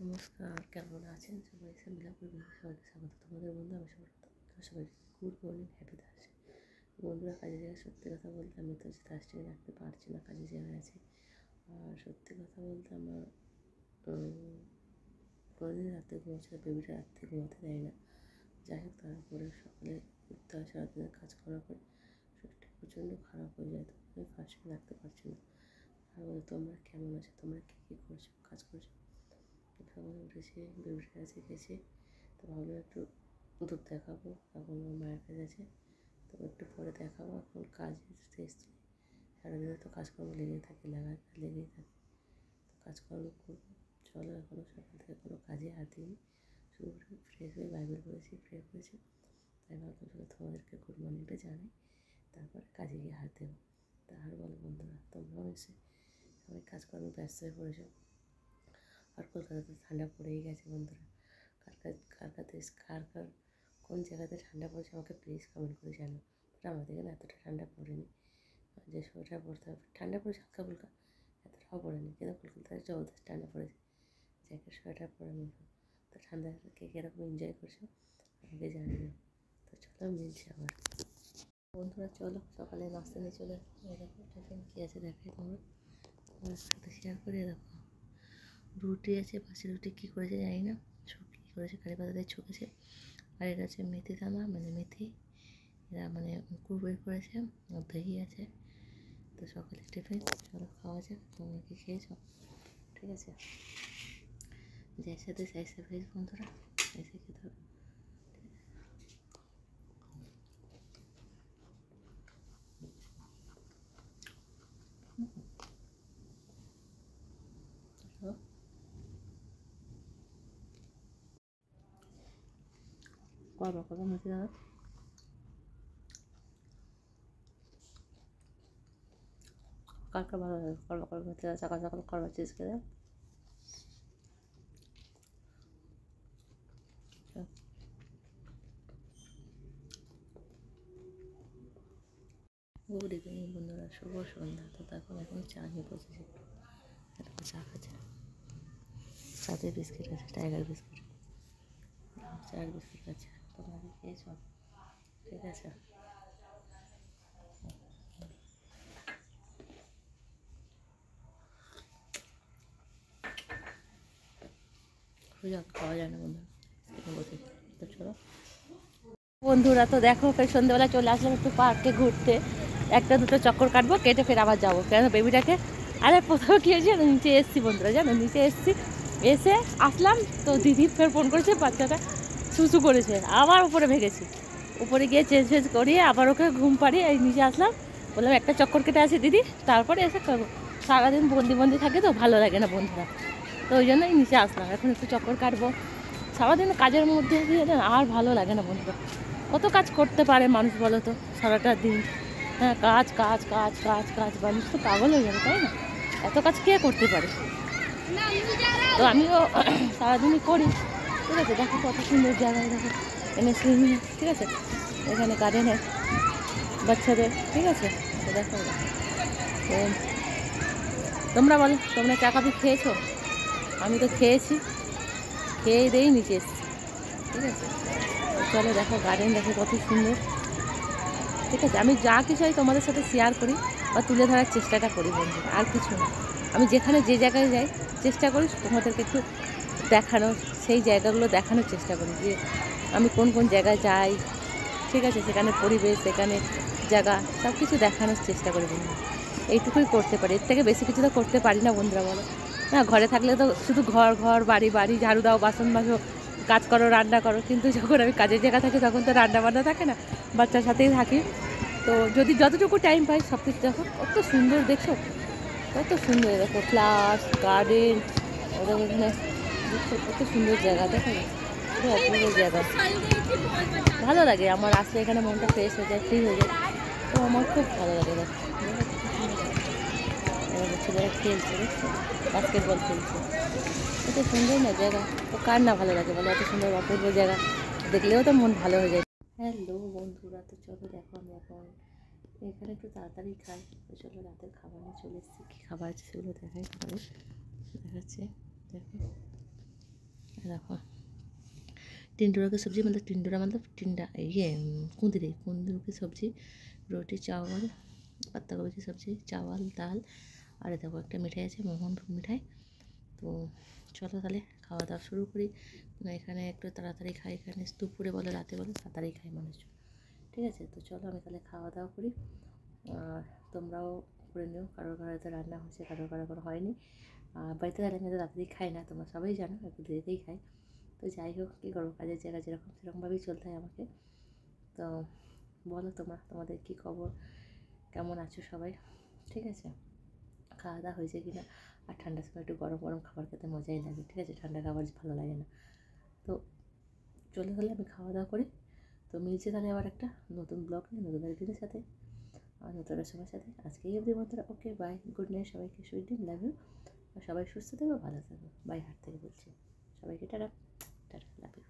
নমস্কার, কেমন আছেন সবাই? মিলাপুর সবাইকে স্বাগত। তোমাদের বন্ধু আমি সবাই গুড মর্নিং, হ্যাপি থার্সডে। বন্ধুরা, কাজে জায়গায় সত্যি কথা বলতে আমি তো থার্সডে রাখতে পারছি না, কাজে জায়গায় আছে। আর সত্যি কথা বলতে আমার কোনোদিন রাত্রে ঘুমাচ্ছে না, বেবিটা রাত্রে ঘুমাতে দেয় না। যাই হোক, তারপরে সকালে উঠতে হয়, সারাদিনের কাজ করার পরে শরীরটা প্রচণ্ড খারাপ হয়ে যায়, তো আমি ফার্স্টে রাখতে পারছি না। আর বলো, তোমরা কেমন আছো? তোমরা কী করছো, কাজ করছো? সকালে উঠেছি, বেবিটার কাছে গেছি, তো ভাবলাম একটু দুধ দেখাবো। এখন আমার মায়ের কাছে আছে, তো একটু পরে দেখাবো। এখন কাজে এসেছি, সারাদিনে তো কাজকর্ম লেগেই থাকে, লেগেই থাকে, তো কাজকর্ম করবো। চলো, এখনও সকাল থেকে কোনো কাজে হাত দিইনি, শুধু ফ্রেশ হয়ে বাইবেল পড়েছি, প্রে করেছি। তাই ভাবলাম শুধু তোমাদেরকে গুড মর্নিংটা জানাই, তারপরে কাজে গিয়ে হাত দেবো। তা আর বলো বন্ধুরা, তোমরাও নিশ্চয়ই সবাই কাজকর্মে ব্যস্ত হয়ে পড়েছো। আর কলকাতাতে ঠান্ডা পড়েই গেছে বন্ধুরা। কার কোন জায়গাতে ঠান্ডা পড়েছে আমাকে প্লিজ কমেন্ট করে জানো। বাট আমাদের এখানে এতটা ঠান্ডা পড়েনি, যে সোয়েটার পরতে হবে। ঠান্ডা পড়েছে হালকা ফুলকা, এতটাও পড়েনি, কিন্তু কলকাতায় জবরদস্ত ঠান্ডা পড়েছে, জ্যাকেট সোয়েটার পরে মতো। তো ঠান্ডাকে কীরকম এনজয় করছো আমাকে জানিও। তো চলো, মিলছে আবার। বন্ধুরা চলো, সকালে নাস্তা নিয়ে চলে দেখো টিফিন কী আছে দেখাই তোমরা, তোমার সাথে শেয়ার করে। দেখো, রুটি আছে, পাশে রুটি কী করেছে জানি না, কী করেছে, কারি পাতা দিয়ে ছুকেছে। আর এটা হচ্ছে মেথি দানা, মানে মেথি, এরা মানে অঙ্কুর বের করেছে, আর দহি আছে। তো সকালে টিফিন চলো খাওয়া যাক। তোমরা কি খেয়েছো? ঠিক আছে, যার সাথে সাইসে ভেজ বন্ধুরা, সাইসে খেতে হবে। করবা করবা মেথি দানা, কার কার ভালো লাগে করবা করবা মেথি দানা, সকাল সকাল করবা চিজ খেতে। গুড ইভিনিং বন্ধুরা, শুভ সন্ধ্যা। তো তারপর এখন চা নিয়ে বসেছি, একটা চা খাচ্ছে, সাথে বিস্কিট আছে, টাইগার বিস্কিট, চার বিস্কিট আছে। তোমরা কি খেয়েছো? ঠিক আছে, খাওয়া যায় না বন্ধুরা, বসে। তো চলো বন্ধুরা, তো দেখো ফের সন্ধ্যেবেলা চলে আসলাম একটু পার্কে ঘুরতে। একটা দুটো চক্কর কাটবো, কেটে ফের আবার যাবো, কেন বেবিটাকে। আরে প্রথমে কী হয়েছে, নিচে এসছি বন্ধুরা, জানো নিচে এসছি, এসে আসলাম তো দিদি ফের ফোন করেছে, বাচ্চাটা সুসু করেছে, আবার উপরে ভেগেছি। উপরে গিয়ে চেঞ্জ ফেঞ্জ করিয়ে আবার ওকে ঘুম পাড়িয়ে এই নিচে আসলাম। বললাম একটা চক্কর কেটে আসি দিদি, তারপরে এসে করবো। সারাদিন বন্দি থাকে তো ভালো লাগে না বন্ধুরা, তো ওই জন্যই নিচে আসলাম। এখন একটু চক্কর কাটবো, সারাদিন কাজের মধ্যে দিয়ে আর ভালো লাগে না বন্ধুরা। কত কাজ করতে পারে মানুষ বলো তো সারাটা দিন? হ্যাঁ, কাজ কাজ কাজ কাজ কাজ, মানুষ তো পাগল হয়ে যাবে, তাই না? এত কাজ কে করতে পারে? তো আমিও সারাদিনই করি। ঠিক আছে, দেখো কত সুন্দর জায়গায়, দেখো এনে সুইমিং, ঠিক আছে, এখানে গার্ডেনে বাচ্চাদের, ঠিক আছে। তো দেখো তোমরা বলো, তোমরা চা কফি খেয়েছো? আমি তো খেয়েছি, খেয়ে দিয়েই নিচে এসেছি। ঠিক আছে, চলো দেখো গার্ডেন, দেখো কত সুন্দর। ঠিক আছে, আমি যা কিছু হয় তোমাদের সাথে শেয়ার করি বা তুলে ধরার চেষ্টাটা করি বন্ধু, আর কিছু না। আমি যেখানে যে জায়গায় যাই চেষ্টা করি তোমাদেরকে একটু দেখানোর, সেই জায়গাগুলো দেখানোর চেষ্টা করি, যে আমি কোন কোন জায়গায় যাই। ঠিক আছে, সেখানে পরিবেশ, সেখানে জায়গা, সব কিছু দেখানোর চেষ্টা করি বন্ধু। এইটুকুই করতে পারি, এর থেকে বেশি কিছু তো করতে পারি না বন্ধুরা, বলো না? ঘরে থাকলে তো শুধু ঘর ঘর, বাড়ি বাড়ি, ঝাড়ু দাও, বাসন মাজো, কাজ করো, রান্না করো। কিন্তু যখন আমি কাজের জায়গা থাকি তখন তো রান্না বান্না থাকে না, বাচ্চার সাথেই থাকি। তো যদি যতটুকু টাইম পাই সব কিছু দেখো, কত সুন্দর দেখছো, কত সুন্দর দেখো, ফ্লাওয়ার্স গার্ডেন, ওদের এখানে দেখছো কত সুন্দর জায়গা, দেখো খুব অপূর্ব জায়গা। ভালো লাগে আমার আসলে, এখানে মনটা ফ্রেশ হয়ে যায়, ফ্রি হয়ে যায়, তো আমার খুব ভালো লাগে। দেখো ছেলেরা খেলছে, দেখছো বাস্কেটবল খেলছে, এত সুন্দর না জায়গা, তো কার না ভালো লাগে বলো? এত সুন্দর অপূর্ব জায়গা দেখলেও তো মন ভালো হয়ে যায়। হ্যালো বন্ধুরা, তো চলো দেখো আমি এখন এখানে একটু তাড়াতাড়ি খাই, তো চলো রাতের খাবার নিয়ে চলে এসেছি। কী খাবার আছে সেগুলো দেখাই, খাবার দেখাচ্ছে, দেখো দেখো टिंडोरा की सब्ज़ी मतलब टिंडोरा मतलब टिंडा ये कुंदरी कुंदरू की सब्ज़ी रोटी चावल पत्ता गोभी की सब्ज़ी चावल दाल और देखो एक मिठाई আছে মোহনভোগ মিঠাই। তো চলো তাহলে খাওয়া দাওয়া শুরু করি। এখানে একটু তাড়াতাড়ি খাই, এখানে দুপুরে বলো রাতে বলো তাড়াতাড়ি খাই মানুষজন, ঠিক আছে? তো চলো আমি তাহলে খাওয়া দাওয়া করি, আর তোমরাও করে নিও। কারোর ঘরে তো রান্না হয়েছে, কারোর ঘরে কোনো হয়নি। বাড়িতে থাকলে আমি তো তাড়াতাড়ি খাই না, তোমরা সবাই জানো, একটু দেরিতেই খাই। তো যাই হোক, কী করবো, কাজের জায়গা যেরকম সেরকমভাবেই চলতে হয় আমাকে। তো বলো তোমরা, তোমাদের কী খবর, কেমন আছো সবাই, ঠিক আছে? খাওয়া দাওয়া হয়েছে কি না? আর ঠান্ডার সময় একটু গরম গরম খাবার খেতে মজাই লাগে, ঠিক আছে? ঠান্ডা খাবার ভালো লাগে না। তো চলে হলে আমি খাওয়া দাওয়া করি। তো মিলছে তাহলে আবার একটা নতুন ব্লগ নিয়ে, নতুন একদিনের সাথে আর নতুন সময়ের সাথে। আজকে এই অবধি বন্ধুরা, ওকে বাই, গুড নাইট সবাইকে, সুইট ড্রিম, লাভ ইউ। আর সবাই সুস্থ থেকো, ভালো থাকো, বাই, হাট থেকে বলছি সবাইকে, টাটা টাটা, লাভ ইউ।